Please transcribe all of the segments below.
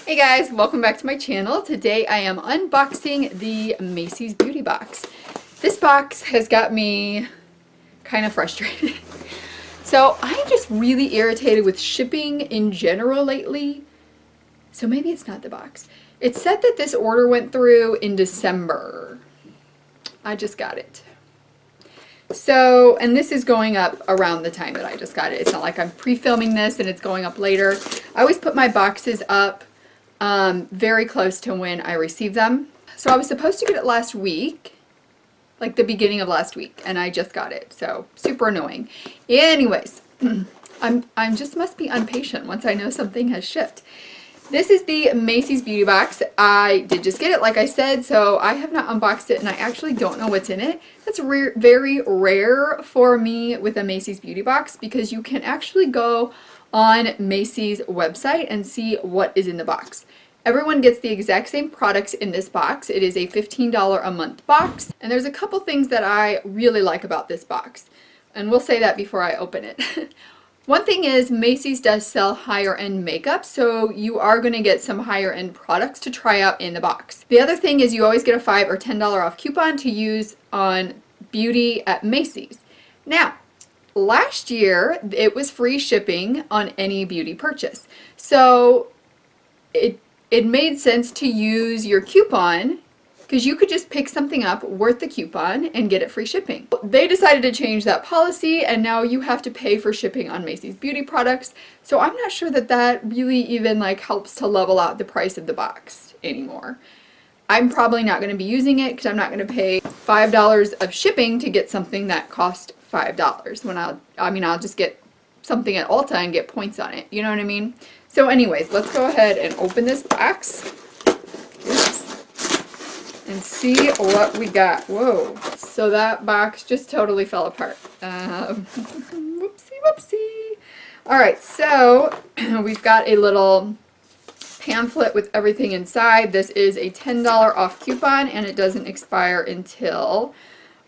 Hey guys, welcome back to my channel. Today I am unboxing the Macy's Beauty Box. This box has got me kind of frustrated. So I'm just really irritated with shipping in general lately. So maybe it's not the box. It said that this order went through in December. I just got it. So, and this is going up around the time that I just got it. It's not like I'm pre-filming this and it's going up later. I always put my boxes up very close to when I receive them. So I was supposed to get it last week, like the beginning of last week, and I just got it. So super annoying. Anyways, I'm just must be impatient once I know something has shipped. This is the Macy's Beauty Box. I did just get it, like I said, so I have not unboxed it, and I actually don't know what's in it. That's very rare for me with a Macy's Beauty Box because you can actually go on Macy's website and see what is in the box. Everyone gets the exact same products in this box. It is a $15 a month box, and there's a couple things that I really like about this box, and we'll say that before I open it. One thing is Macy's does sell higher end makeup, so you are going to get some higher end products to try out in the box. The other thing is you always get a $5 or $10 off coupon to use on beauty at Macy's. Now, last year it was free shipping on any beauty purchase, so it made sense to use your coupon because you could just pick something up worth the coupon and get it free shipping. They decided to change that policy, and now you have to pay for shipping on Macy's beauty products. So I'm not sure that that really even like helps to level out the price of the box anymore. I'm probably not going to be using it because I'm not going to pay $5 of shipping to get something that cost $5 when I'll just get something at Ulta and get points on it. You know what I mean? So anyways, let's go ahead and open this box. And see what we got. Whoa. So that box just totally fell apart. Whoopsie. Alright, so we've got a little pamphlet with everything inside. This is a $10 off coupon, and it doesn't expire until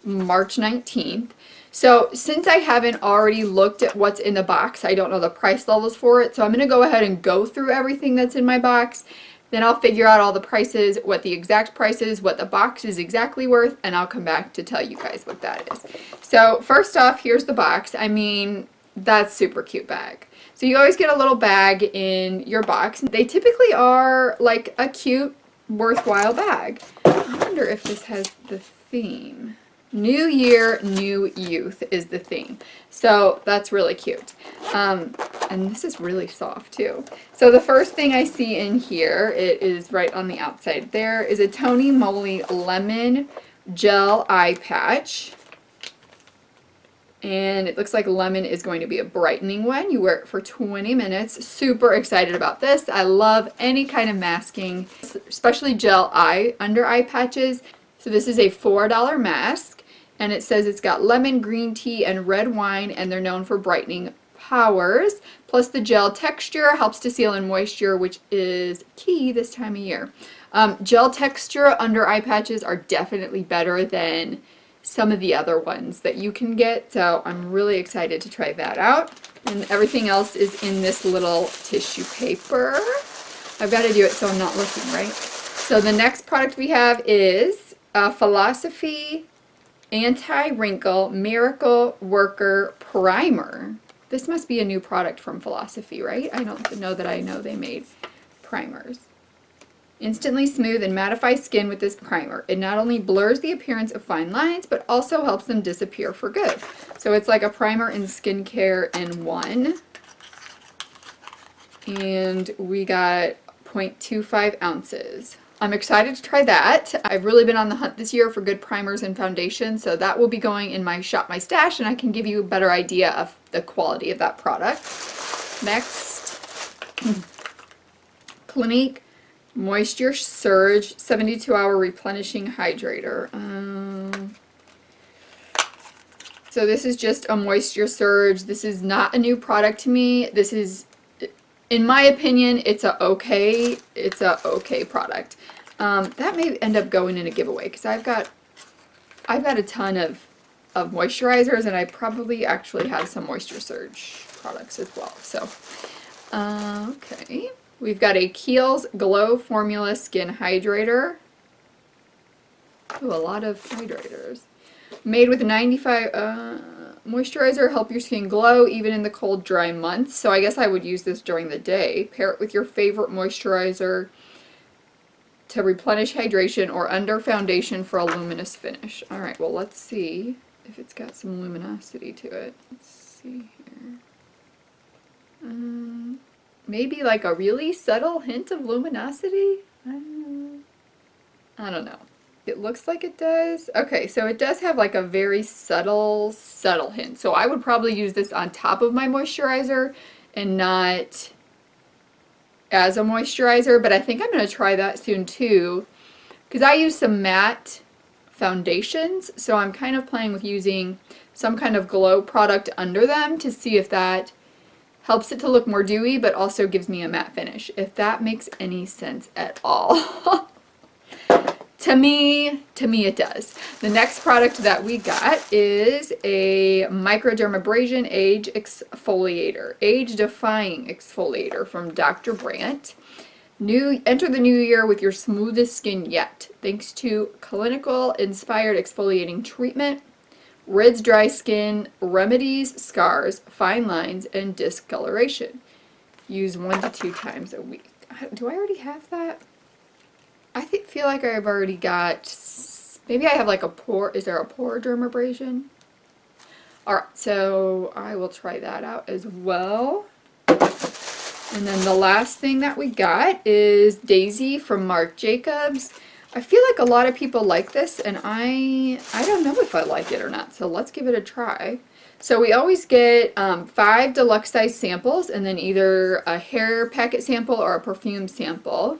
March 19th. So since I haven't already looked at what's in the box, I don't know the price levels for it. So I'm going to go ahead and go through everything that's in my box. Then I'll figure out all the prices, what the exact price is, what the box is exactly worth, and I'll come back to tell you guys what that is. So first off, here's the box. I mean, that's super cute bag. So you always get a little bag in your box. They typically are like a cute, worthwhile bag. I wonder if this has the theme. New Year, New Youth is the theme. So that's really cute. And this is really soft too. So the first thing I see in here, it is right on the outside there, is a Tony Moly Lemon Gel Eye Patch. And it looks like lemon is going to be a brightening one. You wear it for 20 minutes. Super excited about this. I love any kind of masking, especially gel under eye patches. So this is a $4 mask. And it says it's got lemon, green tea, and red wine, and they're known for brightening powers. Plus the gel texture helps to seal in moisture, which is key this time of year. Gel texture under eye patches are definitely better than some of the other ones that you can get, so I'm really excited to try that out. And everything else is in this little tissue paper. I've got to do it so I'm not looking, right? So the next product we have is Philosophy Anti-Wrinkle Miracle Worker Primer. This must be a new product from Philosophy, right? I don't know that I know they made primers. Instantly smooth and mattify skin with this primer. It not only blurs the appearance of fine lines, but also helps them disappear for good. So it's like a primer and skincare in one. And we got 0.25 ounces. I'm excited to try that. I've really been on the hunt this year for good primers and foundations, so that will be going in my Shop My Stash, and I can give you a better idea of the quality of that product. Next, Clinique Moisture Surge 72-hour replenishing hydrator. So this is just a moisture surge. This is not a new product to me. This is, in my opinion, it's a okay product. That may end up going in a giveaway because I've got a ton of moisturizers, and I probably actually have some moisture surge products as well. So, okay. We've got a Kiehl's Glow Formula Skin Hydrator. Ooh, a lot of hydrators. Made with 95 moisturizer, help your skin glow even in the cold, dry months. So I guess I would use this during the day. Pair it with your favorite moisturizer to replenish hydration or under foundation for a luminous finish. Alright, well let's see if it's got some luminosity to it. Let's see here. Maybe like a really subtle hint of luminosity? I don't know. It looks like it does. Okay, so it does have like a very subtle hint. So I would probably use this on top of my moisturizer and not as a moisturizer, but I think I'm going to try that soon too, because I use some matte foundations, so I'm kind of playing with using some kind of glow product under them to see if that helps it to look more dewy, but also gives me a matte finish, if that makes any sense at all. To me it does. The next product that we got is a microdermabrasion age exfoliator, age-defying exfoliator from Dr. Brandt. Enter the new year with your smoothest skin yet, thanks to clinical inspired exfoliating treatment, rids dry skin, remedies scars, fine lines, and discoloration. Use 1 to 2 times a week. Do I already have that? I feel like I've already got, maybe I have like a pore, is there a pore dermabrasion? Alright, so I will try that out as well. And then the last thing that we got is Daisy from Marc Jacobs. I feel like a lot of people like this, and I don't know if I like it or not, so let's give it a try. So we always get 5 deluxe size samples, and then either a hair packet sample or a perfume sample.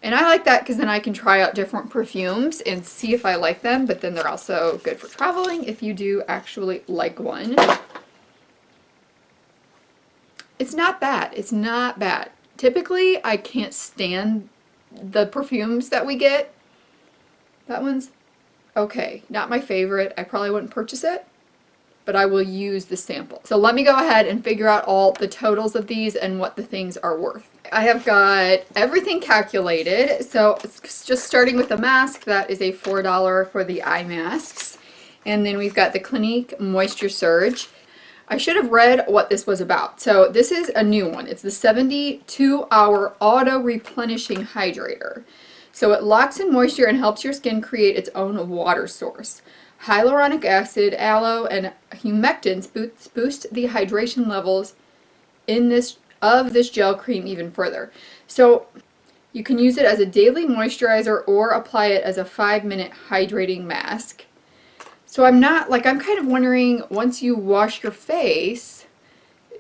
And I like that because then I can try out different perfumes and see if I like them, but then they're also good for traveling if you do actually like one. It's not bad. It's not bad. Typically, I can't stand the perfumes that we get. That one's okay. Not my favorite. I probably wouldn't purchase it, but I will use the sample. So let me go ahead and figure out all the totals of these and what the things are worth. I have got everything calculated. So it's just starting with the mask, that is a $4 for the eye masks. And then we've got the Clinique Moisture Surge. I should have read what this was about. So this is a new one. It's the 72-hour auto replenishing hydrator. So it locks in moisture and helps your skin create its own water source. Hyaluronic acid, aloe, and humectants boost the hydration levels in this gel cream even further. So you can use it as a daily moisturizer or apply it as a 5-minute hydrating mask. So I'm kind of wondering, once you wash your face,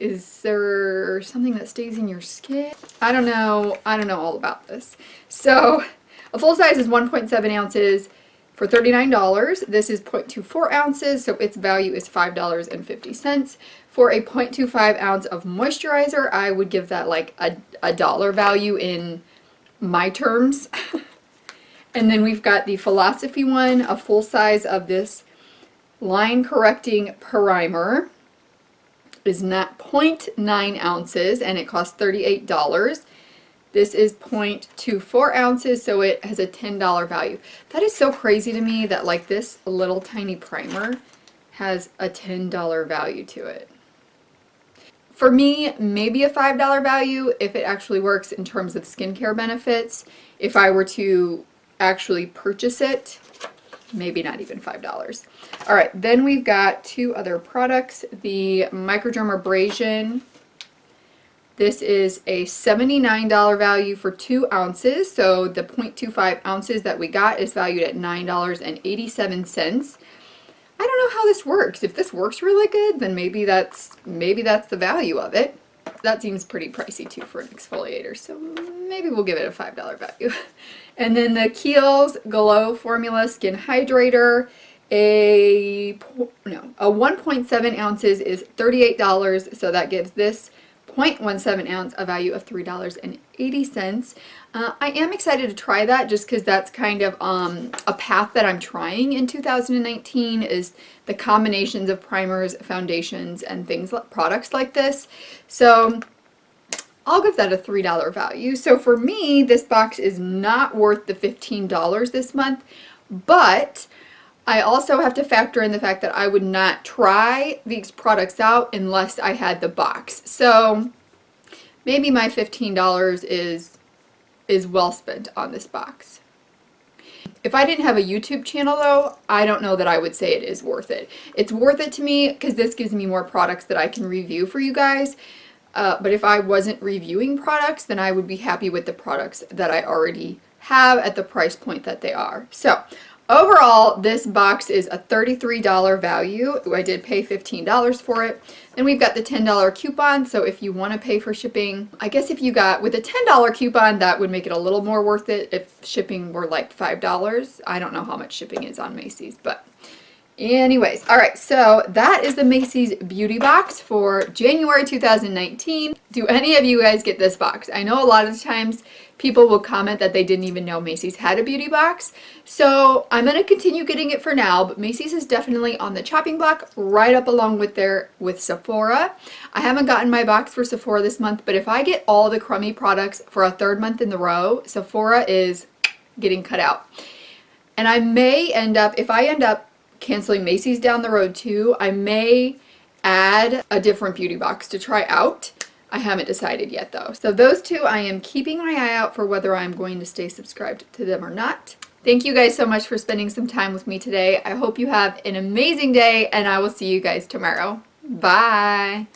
is there something that stays in your skin? I don't know all about this. So a full size is 1.7 ounces. For $39, this is 0.24 ounces, so its value is $5.50. For a 0.25 ounce of moisturizer, I would give that like a dollar value in my terms. And then we've got the Philosophy one, a full size of this line correcting primer is not 0.9 ounces, and it costs $38. This is 0.24 ounces, so it has a $10 value. That is so crazy to me that like this little tiny primer has a $10 value to it. For me, maybe a $5 value if it actually works in terms of skincare benefits. If I were to actually purchase it, maybe not even $5. All right, then we've got 2 other products. The Microdermabrasion. This is a $79 value for 2 ounces, so the 0.25 ounces that we got is valued at $9.87. I don't know how this works. If this works really good, then maybe that's the value of it. That seems pretty pricey too for an exfoliator, so maybe we'll give it a $5 value. And then the Kiehl's Glow Formula Skin Hydrator, a 1.7 ounces is $38, so that gives this 0.17 ounce a value of $3.80. I am excited to try that just because that's kind of a path that I'm trying in 2019, is the combinations of primers, foundations, and products like this. So I'll give that a $3 value. So for me, this box is not worth the $15 this month, but I also have to factor in the fact that I would not try these products out unless I had the box. So maybe my $15 is well spent on this box. If I didn't have a YouTube channel though, I don't know that I would say it is worth it. It's worth it to me because this gives me more products that I can review for you guys. But if I wasn't reviewing products, then I would be happy with the products that I already have at the price point that they are. So overall, this box is a $33 value. I did pay $15 for it. Then we've got the $10 coupon. So if you want to pay for shipping, I guess if you got with a $10 coupon, that would make it a little more worth it if shipping were like $5. I don't know how much shipping is on Macy's, but anyways, all right, so that is the Macy's beauty box for January 2019. Do any of you guys get this box? I know a lot of times people will comment that they didn't even know Macy's had a beauty box. So I'm going to continue getting it for now, but Macy's is definitely on the chopping block right up along with Sephora. I haven't gotten my box for Sephora this month, but if I get all the crummy products for a third month in the row, Sephora is getting cut out. And I may end up, if I end up canceling Macy's down the road too, I may add a different beauty box to try out. I haven't decided yet though. So those two, I am keeping my eye out for whether I'm going to stay subscribed to them or not. Thank you guys so much for spending some time with me today. I hope you have an amazing day and I will see you guys tomorrow. Bye.